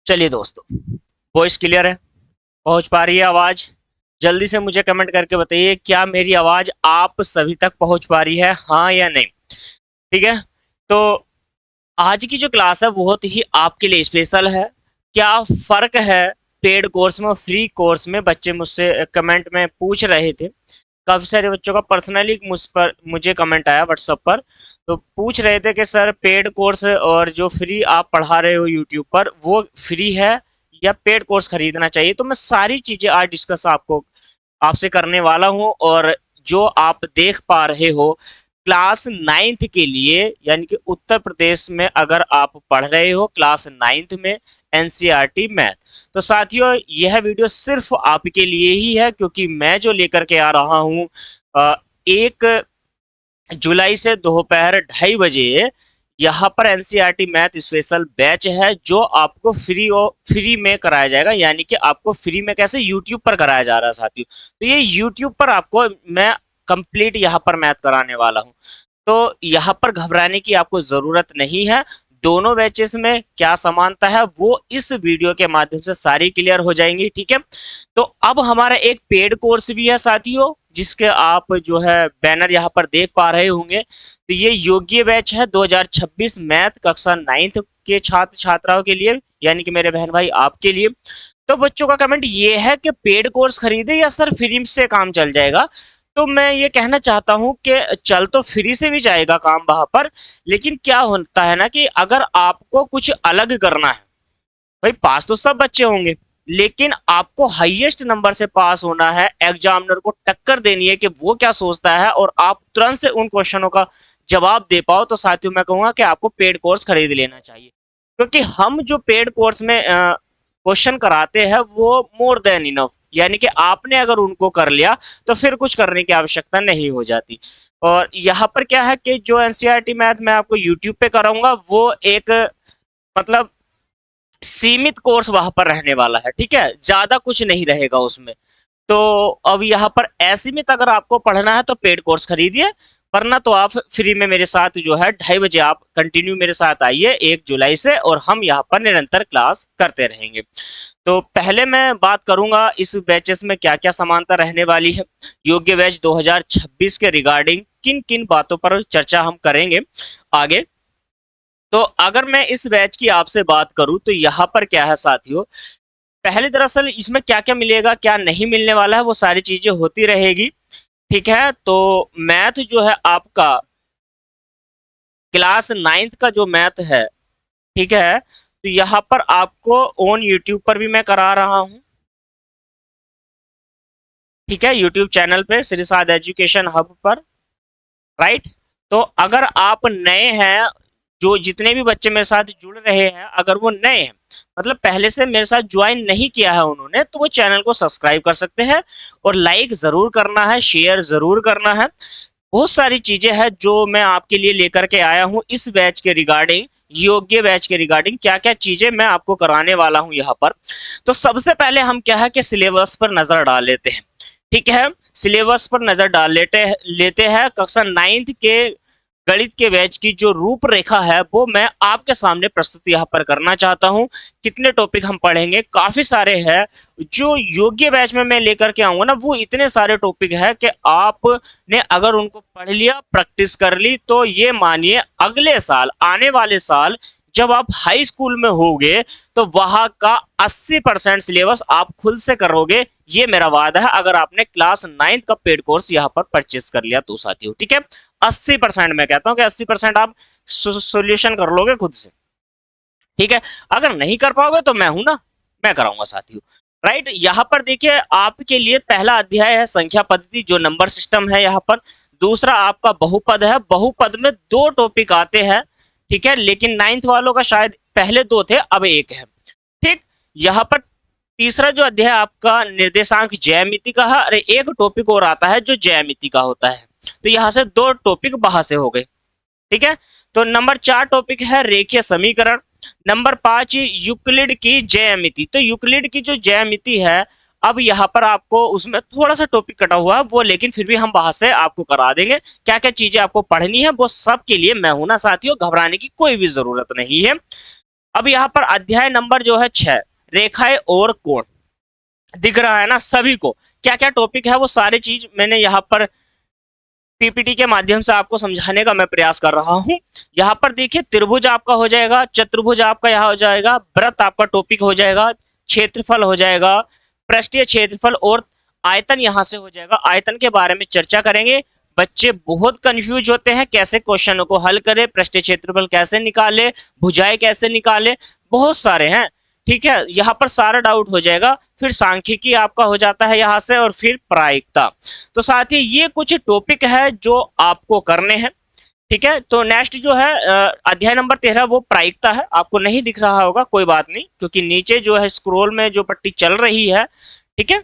चलिए दोस्तों, voice clear है? पहुंच पा रही है आवाज? जल्दी से मुझे कमेंट करके बताइए, क्या मेरी आवाज आप सभी तक पहुंच पा रही है, हाँ या नहीं? ठीक है। तो आज की जो क्लास है बहुत ही आपके लिए स्पेशल है। क्या फर्क है पेड कोर्स में और फ्री कोर्स में? बच्चे मुझसे कमेंट में पूछ रहे थे। काफी सारे बच्चों का पर्सनली मुझे कमेंट आया व्हाट्सएप पर। तो पूछ रहे थे कि सर, पेड कोर्स और जो फ्री आप पढ़ा रहे हो यूट्यूब पर, वो फ्री है या पेड कोर्स खरीदना चाहिए? तो मैं सारी चीजें आज डिस्कस आपसे करने वाला हूं। और जो आप देख पा रहे हो, क्लास नाइन्थ के लिए, यानी कि उत्तर प्रदेश में अगर आप पढ़ रहे हो क्लास नाइन्थ में एनसीईआरटी मैथ, तो साथियों यह वीडियो सिर्फ आपके लिए ही है, क्योंकि मैं जो लेकर के आ रहा हूँ 1 जुलाई से दोपहर 2:30 बजे यहाँ पर एनसीईआरटी मैथ स्पेशल बैच है, जो आपको फ्री में कराया जाएगा। यानी कि आपको फ्री में कैसे? यूट्यूब पर कराया जा रहा है साथियों। तो ये यूट्यूब पर आपको मैं कंप्लीट यहाँ पर मैथ कराने वाला हूँ। तो यहाँ पर घबराने की आपको जरूरत नहीं है। दोनों बैचेस में क्या समानता है वो इस वीडियो के माध्यम से सारी क्लियर हो जाएंगी। ठीक है। तो अब हमारा एक पेड कोर्स भी है साथियों, जिसके आप जो है बैनर यहाँ पर देख पा रहे होंगे। तो ये योग्य बैच है 2026 मैथ कक्षा 9th के छात्र छात्राओं के लिए, यानी कि मेरे बहन भाई आपके लिए। तो बच्चों का कमेंट ये है कि पेड कोर्स खरीदे या सर फ्री से काम चल जाएगा? तो मैं ये कहना चाहता हूं कि चल तो फ्री से भी जाएगा काम वहां पर, लेकिन क्या होता है ना कि अगर आपको कुछ अलग करना है, भाई पास तो सब बच्चे होंगे, लेकिन आपको हाईएस्ट नंबर से पास होना है, एग्जामिनर को टक्कर देनी है कि वो क्या सोचता है, और आप तुरंत से उन क्वेश्चनों का जवाब दे पाओ, तो साथियों मैं कहूंगा कि आपको पेड कोर्स खरीद लेना चाहिए। क्योंकि हम जो पेड कोर्स में क्वेश्चन कराते हैं वो मोर देन इनफ, यानी कि आपने अगर उनको कर लिया तो फिर कुछ करने की आवश्यकता नहीं हो जाती। और यहाँ पर क्या है कि जो एनसीईआरटी मैथ मैं आपको यूट्यूब पे कराऊंगा, वो एक मतलब सीमित कोर्स वहां पर रहने वाला है। ठीक है, ज्यादा कुछ नहीं रहेगा उसमें। तो अब यहाँ पर असीमित अगर आपको पढ़ना है तो पेड कोर्स खरीदिए, वरना तो आप फ्री में मेरे साथ जो है 2:30 बजे आप कंटिन्यू मेरे साथ आइए 1 जुलाई से, और हम यहाँ पर निरंतर क्लास करते रहेंगे। तो पहले मैं बात करूंगा इस बैचेस में क्या क्या समानता रहने वाली है। योग्य बैच 2026 के रिगार्डिंग किन किन बातों पर चर्चा हम करेंगे आगे। तो अगर मैं इस बैच की आपसे बात करूं तो यहाँ पर क्या है साथियों, पहले दरअसल इसमें क्या क्या मिलेगा क्या नहीं मिलने वाला है वो सारी चीजें होती रहेगी। ठीक है। तो मैथ जो है आपका क्लास नाइन्थ का जो मैथ है, ठीक है, तो यहाँ पर आपको ऑन यूट्यूब पर भी मैं करा रहा हूँ। ठीक है, यूट्यूब चैनल पे श्री साध एजुकेशन हब पर। राइट। तो अगर आप नए हैं, जो जितने भी बच्चे मेरे साथ जुड़ रहे हैं, अगर वो नए हैं, मतलब पहले से मेरे साथ ज्वाइन नहीं किया है उन्होंने, तो वो चैनल को सब्सक्राइब कर सकते हैं, और लाइक जरूर करना है, शेयर जरूर करना है। बहुत सारी चीजें हैं जो मैं आपके लिए लेकर के आया हूं इस बैच के रिगार्डिंग, योग्य बैच के रिगार्डिंग क्या क्या चीजें मैं आपको कराने वाला हूं यहाँ पर। तो सबसे पहले हम क्या है कि सिलेबस पर नजर डाल लेते हैं। ठीक है, सिलेबस पर नजर डाल लेते हैं। कक्षा 9th के गणित के बैच की जो रूपरेखा है वो मैं आपके सामने प्रस्तुत यहाँ पर करना चाहता हूँ। कितने टॉपिक हम पढ़ेंगे, काफी सारे हैं। जो योग्य बैच में मैं लेकर के आऊंगा ना, वो इतने सारे टॉपिक है कि आपने अगर उनको पढ़ लिया, प्रैक्टिस कर ली, तो ये मानिए अगले साल, आने वाले साल जब आप हाई स्कूल में होगे, तो वहां का 80% सिलेबस आप खुद से करोगे। ये मेरा वादा है, अगर आपने क्लास 9th का पेड कोर्स यहाँ पर परचेस कर लिया तो साथियों। ठीक है, 80%, मैं कहता हूँ कि 80% आप सोल्यूशन कर लोगे खुद से। ठीक है, अगर नहीं कर पाओगे तो मैं हूं ना, मैं कराऊंगा साथियों। राइट। यहाँ पर देखिए आपके लिए पहला अध्याय है संख्या पद्धति, जो नंबर सिस्टम है यहाँ पर। दूसरा आपका बहुपद है, बहुपद में 2 टॉपिक आते हैं। ठीक है, लेकिन 9th वालों का शायद पहले 2 थे, अब 1 है। ठीक। यहाँ पर तीसरा जो अध्याय आपका निर्देशांक ज्यामिति का है, अरे एक टॉपिक और आता है जो ज्यामिति का होता है। तो यहाँ से 2 टॉपिक बाहर से हो गए। ठीक है। तो नंबर 4 टॉपिक है रेखीय समीकरण। नंबर 5 यूक्लिड की ज्यामिति। तो यूक्लिड की जो ज्यामिति है, अब यहाँ पर आपको उसमें थोड़ा सा टॉपिक कटा हुआ है वो, लेकिन फिर भी हम वहां से आपको करा देंगे। क्या क्या चीजें आपको पढ़नी है वो सब के लिए मैं हूं ना साथियों, घबराने की कोई भी जरूरत नहीं है। अब यहाँ पर अध्याय नंबर जो है 6, रेखाएं और कोण, दिख रहा है ना सभी को, क्या क्या टॉपिक है वो सारी चीज मैंने यहाँ पर पीपीटी के माध्यम से आपको समझाने का मैं प्रयास कर रहा हूँ। यहाँ पर देखिए त्रिभुज आपका हो जाएगा, चतुर्भुज आपका यहाँ हो जाएगा, वृत्त आपका टॉपिक हो जाएगा, क्षेत्रफल हो जाएगा, पृष्ठीय क्षेत्रफल और आयतन यहाँ से हो जाएगा। आयतन के बारे में चर्चा करेंगे। बच्चे बहुत कंफ्यूज होते हैं कैसे क्वेश्चनों को हल करें, पृष्ठीय क्षेत्रफल कैसे निकाले, भुजाएं कैसे निकाले, बहुत सारे हैं। ठीक है, यहाँ पर सारा डाउट हो जाएगा। फिर सांख्यिकी आपका हो जाता है यहाँ से, और फिर प्रायिकता। तो साथ ही ये कुछ टॉपिक है जो आपको करने हैं। ठीक है, तो नेक्स्ट जो है अध्याय नंबर 13 वो प्रायिकता है। आपको नहीं दिख रहा होगा, कोई बात नहीं, क्योंकि नीचे जो है स्क्रोल में जो पट्टी चल रही है, ठीक है,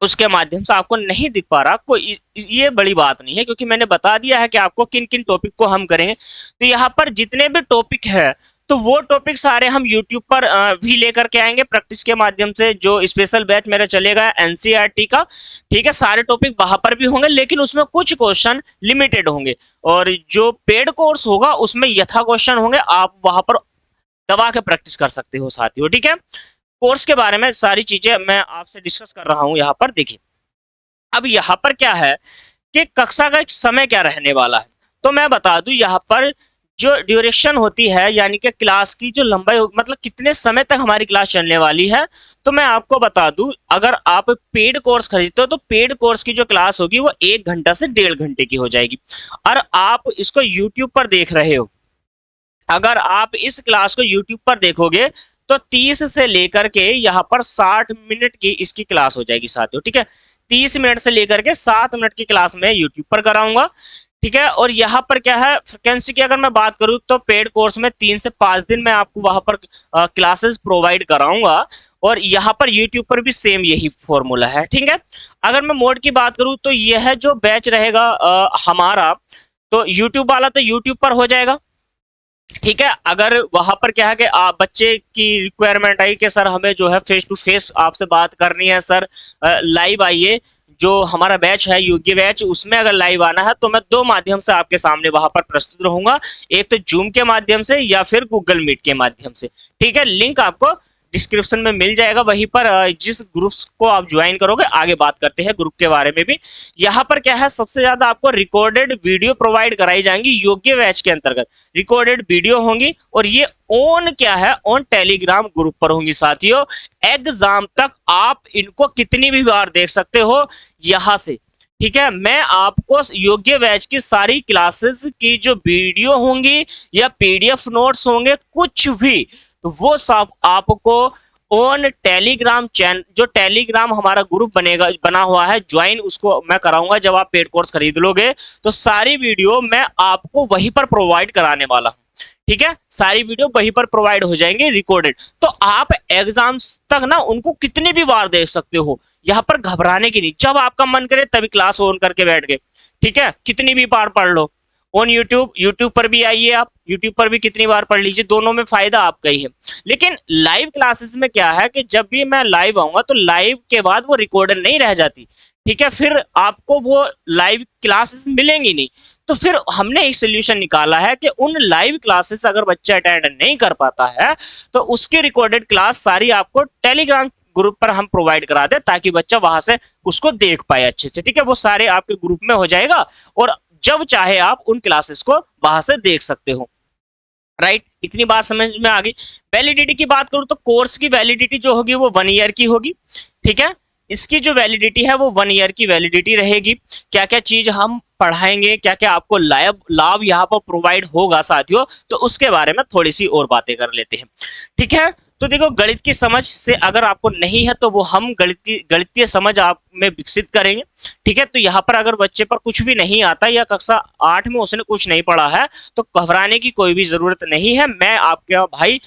उसके माध्यम से आपको नहीं दिख पा रहा। कोई ये बड़ी बात नहीं है, क्योंकि मैंने बता दिया है कि आपको किन किन टॉपिक को हम करेंगे। तो यहाँ पर जितने भी टॉपिक है तो वो टॉपिक सारे हम YouTube पर भी लेकर के आएंगे प्रैक्टिस के माध्यम से। जो स्पेशल बैच मेरा चलेगा एनसीईआरटी का, ठीक है, सारे टॉपिक वहां पर भी होंगे, लेकिन उसमें कुछ क्वेश्चन लिमिटेड होंगे। और जो पेड कोर्स होगा उसमें यथा क्वेश्चन होंगे, आप वहां पर दबा के प्रैक्टिस कर सकते हो साथियों। ठीक है, कोर्स के बारे में सारी चीजें मैं आपसे डिस्कस कर रहा हूं यहाँ पर। देखिए अब यहाँ पर क्या है कि कक्षा का समय क्या रहने वाला है, तो मैं बता दूं यहाँ पर जो ड्यूरेशन होती है, यानी कि क्लास की जो लंबाई, मतलब कितने समय तक हमारी क्लास चलने वाली है, तो मैं आपको बता दूं अगर आप पेड कोर्स खरीदते हो तो पेड कोर्स की जो क्लास होगी वो 1 घंटा से 1.5 घंटे की हो जाएगी। और आप इसको यूट्यूब पर देख रहे हो, अगर आप इस क्लास को यूट्यूब पर देखोगे तो 30 से लेकर के यहाँ पर 60 मिनट की इसकी क्लास हो जाएगी साथियों। ठीक है, 30 मिनट से लेकर के 7 मिनट की क्लास मैं यूट्यूब पर कराऊंगा। ठीक है, और यहाँ पर क्या है फ्रिक्वेंसी की अगर मैं बात करूँ तो पेड कोर्स में 3 से 5 दिन मैं आपको वहां पर क्लासेस प्रोवाइड कराऊंगा, और यहाँ पर यूट्यूब पर भी सेम यही फॉर्मूला है। ठीक है, अगर मैं मोड की बात करूँ तो यह जो बैच रहेगा हमारा, तो यूट्यूब वाला तो यूट्यूब पर हो जाएगा। ठीक है, अगर वहां पर क्या है कि आप बच्चे की रिक्वायरमेंट आई कि सर हमें जो है फेस टू फेस आपसे बात करनी है, सर लाइव आइए, जो हमारा बैच है योग्य बैच, उसमें अगर लाइव आना है तो मैं 2 माध्यम से आपके सामने वहां पर प्रस्तुत रहूंगा, एक तो जूम के माध्यम से या फिर गूगल मीट के माध्यम से। ठीक है, लिंक आपको डिस्क्रिप्शन में मिल जाएगा, वहीं पर जिस ग्रुप को आप ज्वाइन करोगे, आगे बात करते हैं ग्रुप के बारे में भी। यहाँ पर क्या है सबसे ज्यादा आपको रिकॉर्डेड वीडियो प्रोवाइड कराई जाएंगी योग्य बैच के अंतर्गत, रिकॉर्डेड वीडियो होंगी, और ये ऑन क्या है ऑन टेलीग्राम ग्रुप पर होंगी साथियों। एग्जाम तक आप इनको कितनी भी बार देख सकते हो यहाँ से। ठीक है, मैं आपको योग्य बैच की सारी क्लासेस की जो वीडियो होंगी या पीडीएफ नोट्स होंगे कुछ भी, तो वो सब आपको ऑन टेलीग्राम चैनल, जो टेलीग्राम हमारा ग्रुप बनेगा बना हुआ है, ज्वाइन उसको मैं कराऊंगा। जब आप पेड कोर्स खरीद लोगे तो सारी वीडियो मैं आपको वहीं पर प्रोवाइड कराने वाला हूं। ठीक है, सारी वीडियो वहीं पर प्रोवाइड हो जाएंगे रिकॉर्डेड, तो आप एग्जाम्स तक ना उनको कितनी भी बार देख सकते हो। यहाँ पर घबराने की नहीं, जब आपका मन करे तभी क्लास ऑन करके बैठ गए। ठीक है, कितनी भी बार पढ़ लो। ऑन यूट्यूब पर भी आइए, आप यूट्यूब पर भी कितनी बार पढ़ लीजिए, दोनों में फायदा आपका ही है। लेकिन लाइव क्लासेस में क्या है कि जब भी मैं लाइव आऊंगा तो लाइव के बाद वो रिकॉर्डेड नहीं रह जाती। ठीक है, फिर आपको वो लाइव क्लासेस मिलेंगी नहीं। तो फिर हमने एक सोल्यूशन निकाला है कि उन लाइव क्लासेस अगर बच्चा अटेंड नहीं कर पाता है तो उसकी रिकॉर्डेड क्लास सारी आपको टेलीग्राम ग्रुप पर हम प्रोवाइड करा दे, ताकि बच्चा वहां से उसको देख पाए अच्छे से। ठीक है, वो सारे आपके ग्रुप में हो जाएगा, और जब चाहे आप उन क्लासेस को वहां से देख सकते हो। राइट, इतनी बात समझ में आ गई। वैलिडिटी की बात करूं तो कोर्स की वैलिडिटी जो होगी वो 1 ईयर की होगी। ठीक है, इसकी जो वैलिडिटी है वो 1 ईयर की वैलिडिटी रहेगी। क्या क्या चीज हम पढ़ाएंगे, क्या क्या आपको लाभ यहाँ पर प्रोवाइड होगा साथियों, तो उसके बारे में थोड़ी सी और बातें कर लेते हैं। ठीक है, तो देखो गणित की समझ से अगर आपको नहीं है तो वो हम गणितीय समझ आप में विकसित करेंगे। ठीक है, तो यहाँ पर अगर बच्चे पर कुछ भी नहीं आता या कक्षा 8 में उसने कुछ नहीं पढ़ा है तो घबराने की कोई भी जरूरत नहीं है। मैं आपका भाई,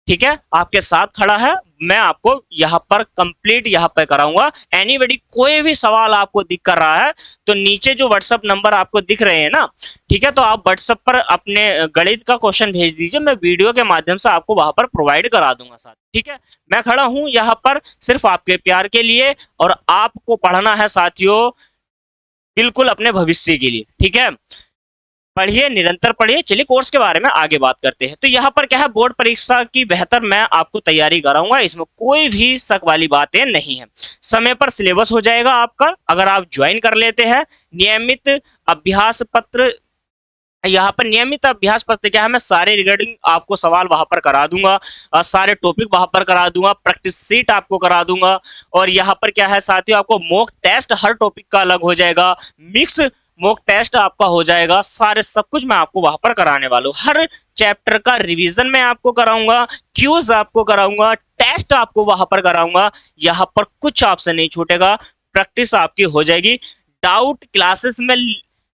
ठीक है, आपके साथ खड़ा है, मैं आपको यहाँ पर कंप्लीट यहाँ पे कराऊंगा। एनीबॉडी कोई भी सवाल आपको दिख कर रहा है तो नीचे जो व्हाट्सएप नंबर आपको दिख रहे हैं ना, ठीक है, तो आप व्हाट्सएप पर अपने गणित का क्वेश्चन भेज दीजिए, मैं वीडियो के माध्यम से आपको वहां पर प्रोवाइड करा दूंगा साथ। ठीक है, मैं खड़ा हूं यहाँ पर सिर्फ आपके प्यार के लिए, और आपको पढ़ना है साथियों बिल्कुल अपने भविष्य के लिए। ठीक है, पढ़िए, निरंतर पढ़िए। चलिए कोर्स के बारे में आगे बात करते हैं। तो यहाँ पर क्या है, बोर्ड परीक्षा की बेहतर मैं आपको तैयारी कराऊंगा, इसमें कोई भी शक वाली बातें नहीं है। समय पर सिलेबस हो जाएगा आपका अगर आप ज्वाइन कर लेते हैं। नियमित अभ्यास पत्र, यहाँ पर नियमित अभ्यास पत्र क्या है, मैं सारे रिगार्डिंग आपको सवाल वहां पर करा दूंगा, सारे टॉपिक वहां पर करा दूंगा, प्रैक्टिस सीट आपको करा दूंगा। और यहाँ पर क्या है साथियों, आपको मॉक टेस्ट हर टॉपिक का अलग हो जाएगा, मिक्स मॉक टेस्ट आपका हो जाएगा, सारे सब कुछ मैं आपको वहां पर कराने वाला हूँ। हर चैप्टर का रिवीजन मैं आपको कराऊंगा, क्यूज आपको कराऊंगा, टेस्ट आपको वहां पर कराऊंगा। यहाँ पर कुछ आपसे नहीं छूटेगा, प्रैक्टिस आपकी हो जाएगी। डाउट क्लासेस में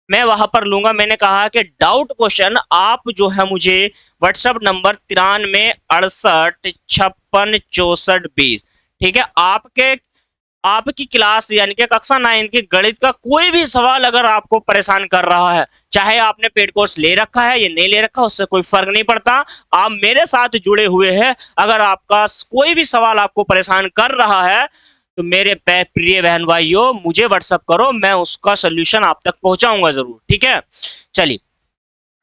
मैं वहां पर लूंगा। मैंने कहा कि डाउट क्वेश्चन आप जो है मुझे व्हाट्सएप नंबर 93 68 56 64 20, ठीक है, आपकी क्लास यानी कि कक्षा 9 की गणित का कोई भी सवाल अगर आपको परेशान कर रहा है, चाहे आपने पेड कोर्स ले रखा है या नहीं ले रखा, उससे कोई फर्क नहीं पड़ता। आप मेरे साथ जुड़े हुए हैं, अगर आपका कोई भी सवाल आपको परेशान कर रहा है तो मेरे प्रिय बहन भाइयों मुझे व्हाट्सअप करो, मैं उसका सोल्यूशन आप तक पहुंचाऊंगा जरूर, ठीक है। चलिए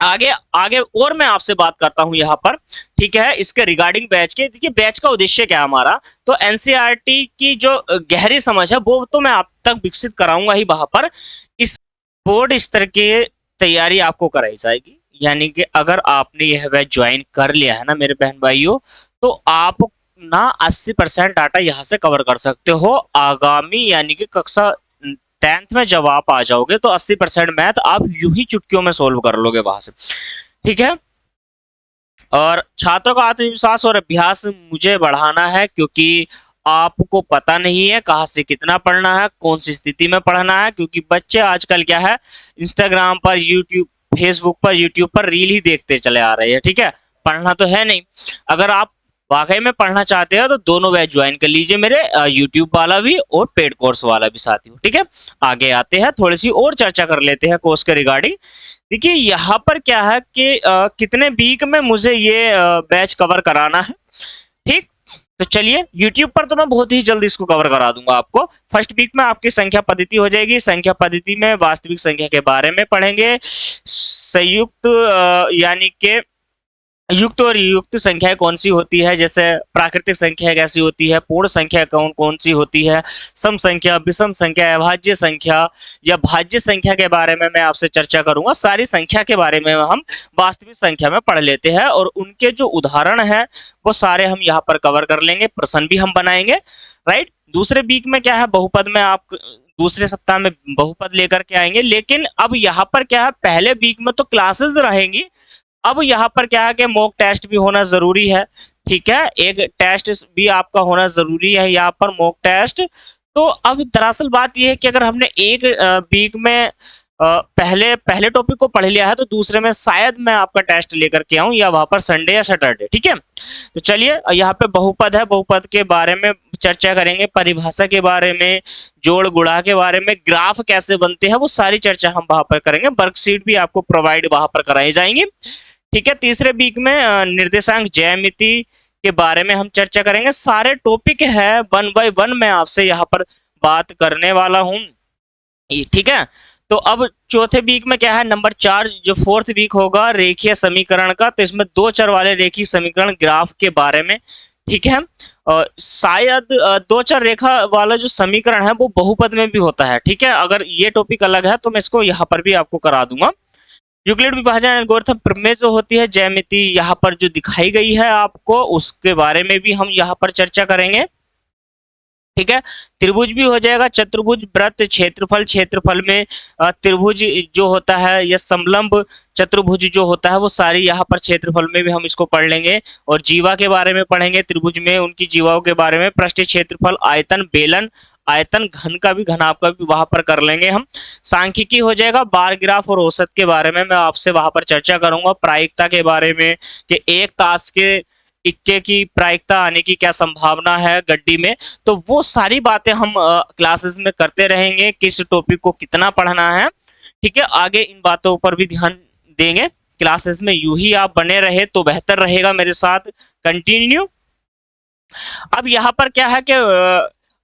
आगे आगे और मैं आपसे बात करता हूं यहाँ पर, ठीक है, इसके रिगार्डिंग बैच के। देखिए बैच का उद्देश्य क्या है हमारा, तो एनसीईआरटी की जो गहरी समझ है वो तो मैं आप तक विकसित कराऊंगा ही वहां पर। इस बोर्ड स्तर की तैयारी आपको कराई जाएगी, यानी कि अगर आपने यह बैच ज्वाइन कर लिया है ना मेरे बहन भाइयों, तो आप ना 80% डाटा यहाँ से कवर कर सकते हो। आगामी यानी कि कक्षा 10th में जब आप आ जाओगे तो 80% मैथ आप यूं ही चुटकियों में सोल्व कर लोगे वहां से, ठीक है। और छात्रों का आत्मविश्वास और अभ्यास मुझे बढ़ाना है, क्योंकि आपको पता नहीं है कहाँ से कितना पढ़ना है, कौन सी स्थिति में पढ़ना है। क्योंकि बच्चे आजकल क्या है, इंस्टाग्राम पर, यूट्यूब, फेसबुक पर, यूट्यूब पर रील ही देखते चले आ रहे हैं, ठीक है, पढ़ना तो है नहीं। अगर आप वाकई में पढ़ना चाहते हो तो दोनों बैच ज्वाइन कर लीजिए, मेरे यूट्यूब वाला भी और पेड कोर्स वाला भी साथियों, ठीक है। आगे आते हैं, थोड़ी सी और चर्चा कर लेते हैं कोर्स के रिगार्डिंग। देखिए यहाँ पर क्या है कि कितने वीक में मुझे ये बैच कवर कराना है, ठीक। तो चलिए YouTube पर तो मैं बहुत ही जल्दी इसको कवर करा दूंगा आपको। फर्स्ट वीक में आपकी संख्या पद्धति हो जाएगी। संख्या पद्धति में वास्तविक संख्या के बारे में पढ़ेंगे, संयुक्त यानी कि युक्त और युक्त संख्या कौन सी होती है, जैसे प्राकृतिक संख्या कैसी होती है, पूर्ण संख्या कौन कौन सी होती है, सम संख्या, विषम संख्या, अभाज्य संख्या या भाज्य संख्या के बारे में मैं आपसे चर्चा करूंगा। सारी संख्या के बारे में हम वास्तविक संख्या में पढ़ लेते हैं और उनके जो उदाहरण है वो सारे हम यहाँ पर कवर कर लेंगे, प्रश्न भी हम बनाएंगे, राइट। दूसरे वीक में क्या है, बहुपद में आप दूसरे सप्ताह में बहुपद लेकर के आएंगे। लेकिन अब यहाँ पर क्या है, पहले वीक में तो क्लासेस रहेंगी, अब यहाँ पर क्या है कि मॉक टेस्ट भी होना जरूरी है, ठीक है, एक टेस्ट भी आपका होना जरूरी है यहाँ पर, मॉक टेस्ट। तो अब दरअसल बात यह है कि अगर हमने एक वीक में पहले पहले टॉपिक को पढ़ लिया है तो दूसरे में शायद मैं आपका टेस्ट लेकर के आऊं, या वहां पर संडे या सैटरडे, ठीक है। तो चलिए यहाँ पे बहुपद है, बहुपद के बारे में चर्चा करेंगे, परिभाषा के बारे में, जोड़ गुणा के बारे में, ग्राफ कैसे बनते हैं वो सारी चर्चा हम वहां पर करेंगे। वर्कशीट भी आपको प्रोवाइड वहां पर कराई जाएंगी, ठीक है। तीसरे वीक में निर्देशांक ज्यामिति के बारे में हम चर्चा करेंगे। सारे टॉपिक है 1 बाय 1 मैं आपसे यहाँ पर बात करने वाला हूँ, ठीक है। तो अब चौथे वीक में क्या है, नंबर 4 जो फोर्थ वीक होगा रेखीय समीकरण का, तो इसमें 2 चर वाले रेखीय समीकरण ग्राफ के बारे में, ठीक है। शायद 2 चर रेखा वाला जो समीकरण है वो बहुपद में भी होता है, ठीक है। अगर ये टॉपिक अलग है तो मैं इसको यहाँ पर भी आपको करा दूंगा। यूक्लिड विभाजन एल्गोरिथम प्रमेय जो होती है, ज्यामिति यहाँ पर जो दिखाई गई है आपको, उसके बारे में भी हम यहाँ पर चर्चा करेंगे, ठीक है। त्रिभुज भी हो जाएगा, चतुर्भुज, वृत्त, क्षेत्रफल, क्षेत्रफल में त्रिभुज जो होता है या समलंब चतुर्भुज जो होता है वो सारी यहाँ पर क्षेत्रफल में भी हम इसको पढ़ लेंगे। और जीवा के बारे में पढ़ेंगे, त्रिभुज में उनकी जीवाओं के बारे में, पृष्ठीय क्षेत्रफल, आयतन, बेलन, आयतन, घन का भी, घनाभ का भी वहां पर कर लेंगे हम। सांख्यिकी हो जाएगा, बार ग्राफ और औसत के बारे में मैं आपसे वहां पर चर्चा करूंगा। प्रायिकता के बारे में कि एक ताश के इक्के की प्रायिकता आने की क्या संभावना है गड्डी में, तो वो सारी बातें हम क्लासेस में करते रहेंगे, किस टॉपिक को कितना पढ़ना है, ठीक है। आगे इन बातों पर भी ध्यान देंगे क्लासेस में। यूं ही आप बने रहे तो बेहतर रहेगा, मेरे साथ कंटिन्यू। अब यहाँ पर क्या है कि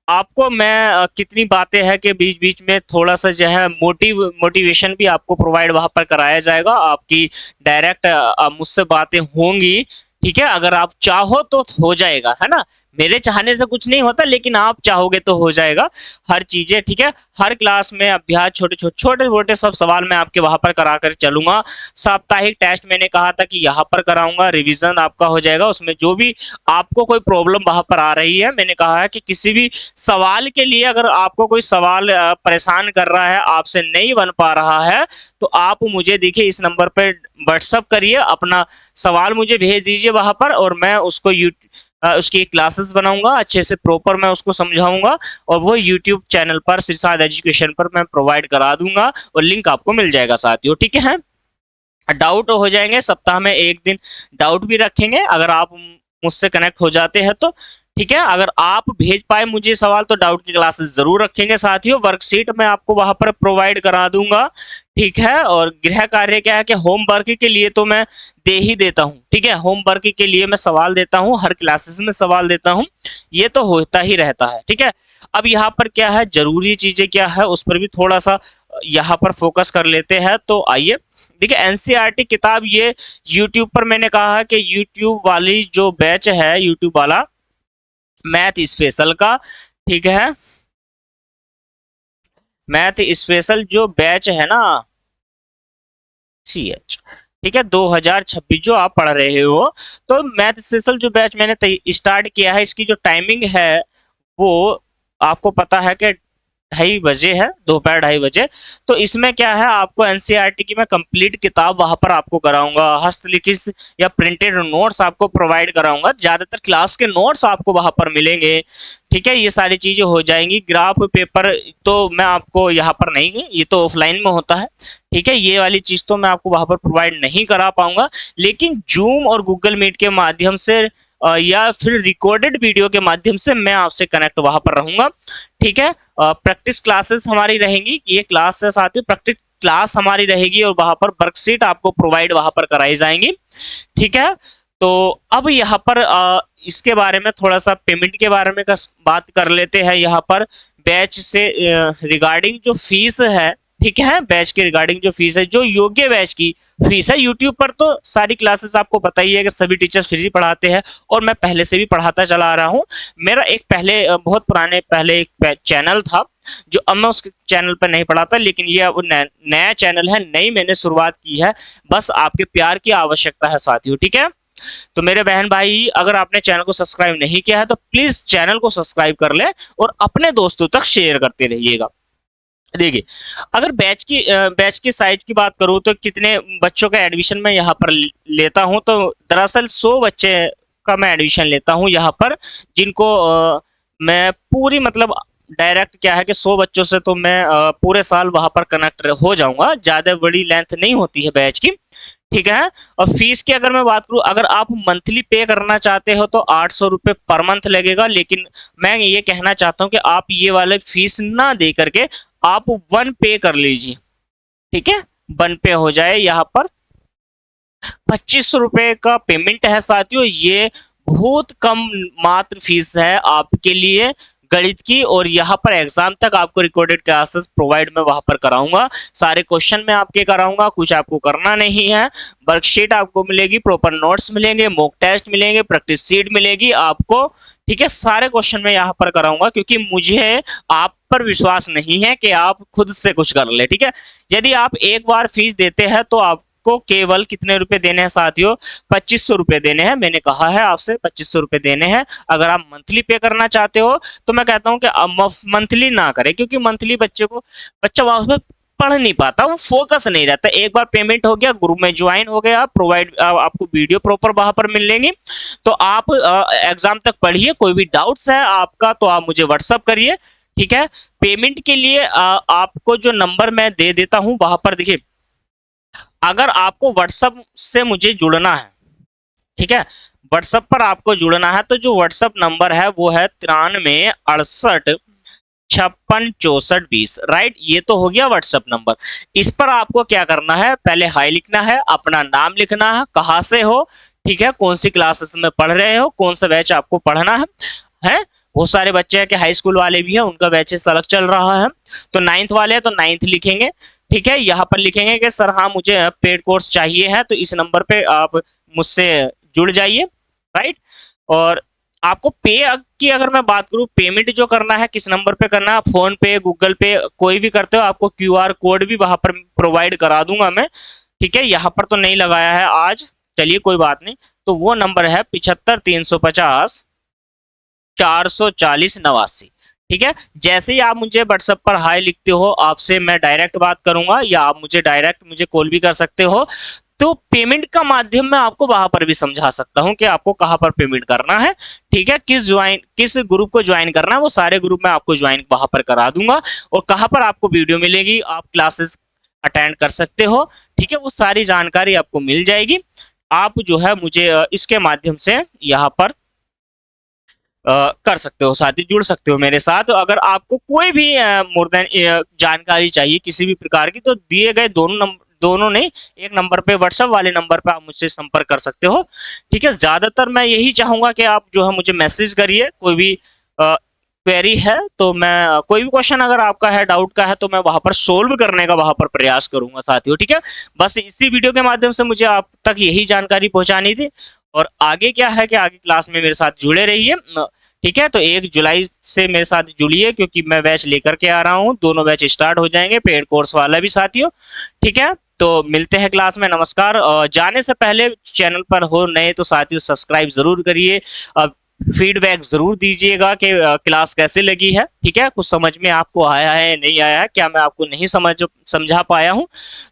आपको मैं कितनी बातें हैं कि बीच बीच में थोड़ा सा जो है मोटिवेशन भी आपको प्रोवाइड वहां पर कराया जाएगा। आपकी डायरेक्ट मुझसे बातें होंगी, ठीक है। अगर आप चाहो तो हो जाएगा, है ना। मेरे चाहने से कुछ नहीं होता, लेकिन आप चाहोगे तो हो जाएगा हर चीजें, ठीक है। हर क्लास में अभ्यास छोटे मोटे सब सवाल मैं आपके वहां पर करा कर चलूंगा। साप्ताहिक टेस्ट मैंने कहा था कि यहाँ पर कराऊंगा, रिवीजन आपका हो जाएगा। उसमें जो भी आपको कोई प्रॉब्लम वहां पर आ रही है, मैंने कहा है कि किसी भी सवाल के लिए अगर आपको कोई सवाल परेशान कर रहा है, आपसे नहीं बन पा रहा है, तो आप मुझे देखिए इस नंबर पर व्हाट्सअप करिए, अपना सवाल मुझे भेज दीजिए वहां पर, और मैं उसको उसकी क्लासेस बनाऊंगा, अच्छे से प्रॉपर मैं उसको समझाऊंगा, और वो यूट्यूब चैनल पर सिरसाद एजुकेशन पर मैं प्रोवाइड करा दूंगा, और लिंक आपको मिल जाएगा साथियों, ठीक है। डाउट हो जाएंगे, सप्ताह में एक दिन डाउट भी रखेंगे, अगर आप मुझसे कनेक्ट हो जाते हैं तो, ठीक है। अगर आप भेज पाए मुझे सवाल तो डाउट की क्लासेस जरूर रखेंगे साथियों। वर्कशीट मैं आपको वहां पर प्रोवाइड करा दूंगा, ठीक है। और गृह कार्य क्या है कि होमवर्क के लिए तो मैं दे ही देता हूँ, ठीक है। होमवर्क के लिए मैं सवाल देता हूँ, हर क्लासेस में सवाल देता हूँ, ये तो होता ही रहता है, ठीक है। अब यहाँ पर क्या है, जरूरी चीजें क्या है, उस पर भी थोड़ा सा यहाँ पर फोकस कर लेते हैं। तो आइए देखिए, एनसीईआरटी किताब ये यूट्यूब पर मैंने कहा है कि यूट्यूब वाली जो बैच है, यूट्यूब वाला मैथ स्पेशल का, ठीक है, मैथ स्पेशल जो बैच है ना, CH, ठीक है, 2026 जो आप पढ़ रहे हो, तो मैथ स्पेशल जो बैच मैंने स्टार्ट किया है, इसकी जो टाइमिंग है वो आपको पता है कि 2:30 बजे है, दोपहर 2:30 बजे। तो इसमें क्या है, आपको एनसीईआरटी की मैं कंप्लीट किताब वहां पर आपको कराऊंगा, हस्तलिखित या प्रिंटेड नोट्स आपको प्रोवाइड कराऊंगा, ज्यादातर क्लास के नोट्स आपको वहां पर मिलेंगे, ठीक है। ये सारी चीजें हो जाएंगी। ग्राफ पेपर तो मैं आपको यहाँ पर नहीं, ये तो ऑफलाइन में होता है, ठीक है। ये वाली चीज तो मैं आपको वहां पर प्रोवाइड नहीं करा पाऊंगा, लेकिन जूम और गूगल मीट के माध्यम से या फिर रिकॉर्डेड वीडियो के माध्यम से मैं आपसे कनेक्ट वहां पर रहूंगा, ठीक है। प्रैक्टिस क्लासेस हमारी रहेंगी, ये क्लास है साथियों, प्रैक्टिस क्लास हमारी रहेगी, और वहां पर वर्कशीट आपको प्रोवाइड वहां पर कराई जाएंगी, ठीक है। तो अब यहाँ पर इसके बारे में थोड़ा सा पेमेंट के बारे में बात कर लेते हैं। यहाँ पर बैच से रिगार्डिंग जो फीस है, ठीक है, बैच के रिगार्डिंग जो फीस है, जो योग्य बैच की फीस है, यूट्यूब पर तो सारी क्लासेस आपको पता ही है कि सभी टीचर्स फ्री पढ़ाते हैं, और मैं पहले से भी पढ़ाता चला आ रहा हूँ। मेरा एक पहले बहुत पुराने पहले एक चैनल था, जो अब मैं उस चैनल पर नहीं पढ़ाता, लेकिन ये अब नया चैनल है, नई मैंने शुरुआत की है, बस आपके प्यार की आवश्यकता है साथियों, ठीक है। तो मेरे बहन भाई, अगर आपने चैनल को सब्सक्राइब नहीं किया है तो प्लीज चैनल को सब्सक्राइब कर ले, और अपने दोस्तों तक शेयर करते रहिएगा। देखिए, अगर बैच की साइज की बात करूं तो कितने बच्चों का एडमिशन मैं यहाँ पर लेता हूं, तो दरअसल 100 बच्चे का मैं एडमिशन लेता हूं यहाँ पर, जिनको मैं पूरी मतलब डायरेक्ट क्या है कि 100 बच्चों से तो मैं पूरे साल वहां पर कनेक्ट हो जाऊंगा, ज्यादा बड़ी लेंथ नहीं होती है बैच की, ठीक है। और फीस की अगर मैं बात करूं, अगर आप मंथली पे करना चाहते हो तो 800 रुपये पर मंथ लगेगा, लेकिन मैं ये कहना चाहता हूं कि आप ये वाले फीस ना दे करके आप वन पे कर लीजिए, ठीक है। वन पे हो जाए, यहाँ पर 2500 रुपये का पेमेंट है साथियों, ये बहुत कम मात्र फीस है आपके लिए गणित की, और यहाँ पर एग्जाम तक आपको रिकॉर्डेड क्लासेस प्रोवाइड मैं वहां पर कराऊंगा, सारे क्वेश्चन मैं आपके कराऊंगा, कुछ आपको करना नहीं है। वर्कशीट आपको मिलेगी, प्रॉपर नोट्स मिलेंगे, मॉक टेस्ट मिलेंगे, प्रैक्टिस सीट मिलेगी आपको, ठीक है। सारे क्वेश्चन मैं यहाँ पर कराऊंगा, क्योंकि मुझे आप पर विश्वास नहीं है कि आप खुद से कुछ कर ले, ठीक है। यदि आप एक बार फीस देते हैं तो आप को केवल कितने रुपए देने हैं साथियों, 2500 रुपए देने हैं, मैंने कहा है आपसे 2500 रुपए देने हैं। अगर आप मंथली पे करना चाहते हो तो मैं कहता हूं कि मंथली ना करें, क्योंकि मंथली बच्चा वहां पे पढ़ नहीं पाता, वो फोकस नहीं रहता। एक बार पेमेंट हो गया, ग्रुप में ज्वाइन हो गया, प्रोवाइड आपको वीडियो प्रॉपर वहां पर मिलेंगी, तो आप एग्जाम तक पढ़िए। कोई भी डाउट्स है आपका तो आप मुझे व्हाट्सअप करिए, ठीक है। पेमेंट के लिए आपको जो नंबर मैं दे देता हूं वहां पर देखिए, अगर आपको व्हाट्सएप से मुझे जुड़ना है, ठीक है, व्हाट्सएप पर आपको जुड़ना है, तो जो व्हाट्सएप नंबर है वो है 9368566420, राइट। ये तो हो गया व्हाट्सएप नंबर। इस पर आपको क्या करना है, पहले हाई लिखना है, अपना नाम लिखना है, कहाँ से हो, ठीक है, कौन सी क्लासेस में पढ़ रहे हो, कौन सा बैच आपको पढ़ना है, बहुत सारे बच्चे हैं कि हाई स्कूल वाले भी हैं, उनका बैचेस अलग चल रहा है। तो 9th वाले हैं तो 9th लिखेंगे, ठीक है। यहाँ पर लिखेंगे कि सर हाँ मुझे पेड कोर्स चाहिए है, तो इस नंबर पे आप मुझसे जुड़ जाइए, राइट। और आपको पे की अगर मैं बात करूं, पेमेंट जो करना है किस नंबर पे करना है, फोन पे, गूगल पे, कोई भी करते हो, आपको क्यूआर कोड भी वहां पर प्रोवाइड करा दूंगा मैं, ठीक है। यहाँ पर तो नहीं लगाया है आज, चलिए कोई बात नहीं। तो वो नंबर है 75 350 440 89, ठीक है। जैसे ही आप मुझे व्हाट्सएप पर हाय लिखते हो, आपसे मैं डायरेक्ट बात करूंगा या आप मुझे कॉल भी कर सकते हो। तो पेमेंट का माध्यम मैं आपको वहां पर भी समझा सकता हूं कि आपको कहां पर पेमेंट करना है, ठीक है। किस ग्रुप को ज्वाइन करना है, वो सारे ग्रुप में आपको ज्वाइन वहां पर करा दूंगा। और कहां पर आपको वीडियो मिलेगी, आप क्लासेस अटेंड कर सकते हो, ठीक है। वो सारी जानकारी आपको मिल जाएगी। आप जो है मुझे इसके माध्यम से यहाँ पर कर सकते हो, साथ ही जुड़ सकते हो मेरे साथ। तो अगर आपको कोई भी मोर देन जानकारी चाहिए किसी भी प्रकार की, तो दिए गए दोनों नहीं, एक नंबर पे, व्हाट्सएप वाले नंबर पे आप मुझसे संपर्क कर सकते हो, ठीक है। ज्यादातर मैं यही चाहूंगा कि आप जो है मुझे मैसेज करिए, कोई भी क्वेरी है तो मैं, कोई भी क्वेश्चन अगर आपका है, डाउट का है, तो मैं वहां पर सोल्व करने का वहां पर प्रयास करूंगा साथियों, ठीक है। बस इसी वीडियो के माध्यम से मुझे आप तक यही जानकारी पहुंचानी थी। और आगे क्या है कि आगे क्लास में मेरे साथ जुड़े रहिए, ठीक है। तो 1 जुलाई से मेरे साथ जुड़िए, क्योंकि मैं बैच लेकर के आ रहा हूँ, दोनों बैच स्टार्ट हो जाएंगे, पेड कोर्स वाला भी साथियों, ठीक है। तो मिलते हैं क्लास में, नमस्कार। जाने से पहले चैनल पर हो नए तो साथियों सब्सक्राइब जरूर करिए। फीडबैक जरूर दीजिएगा कि क्लास कैसे लगी है, ठीक है। कुछ समझ में आपको आया है, नहीं आया है, क्या मैं आपको नहीं समझा पाया हूं,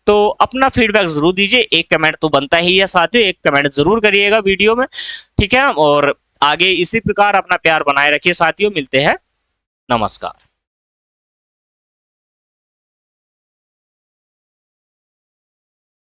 तो अपना फीडबैक जरूर दीजिए। एक कमेंट तो बनता ही है साथियों, एक कमेंट जरूर करिएगा वीडियो में, ठीक है। और आगे इसी प्रकार अपना प्यार बनाए रखिए साथियों, मिलते हैं, नमस्कार।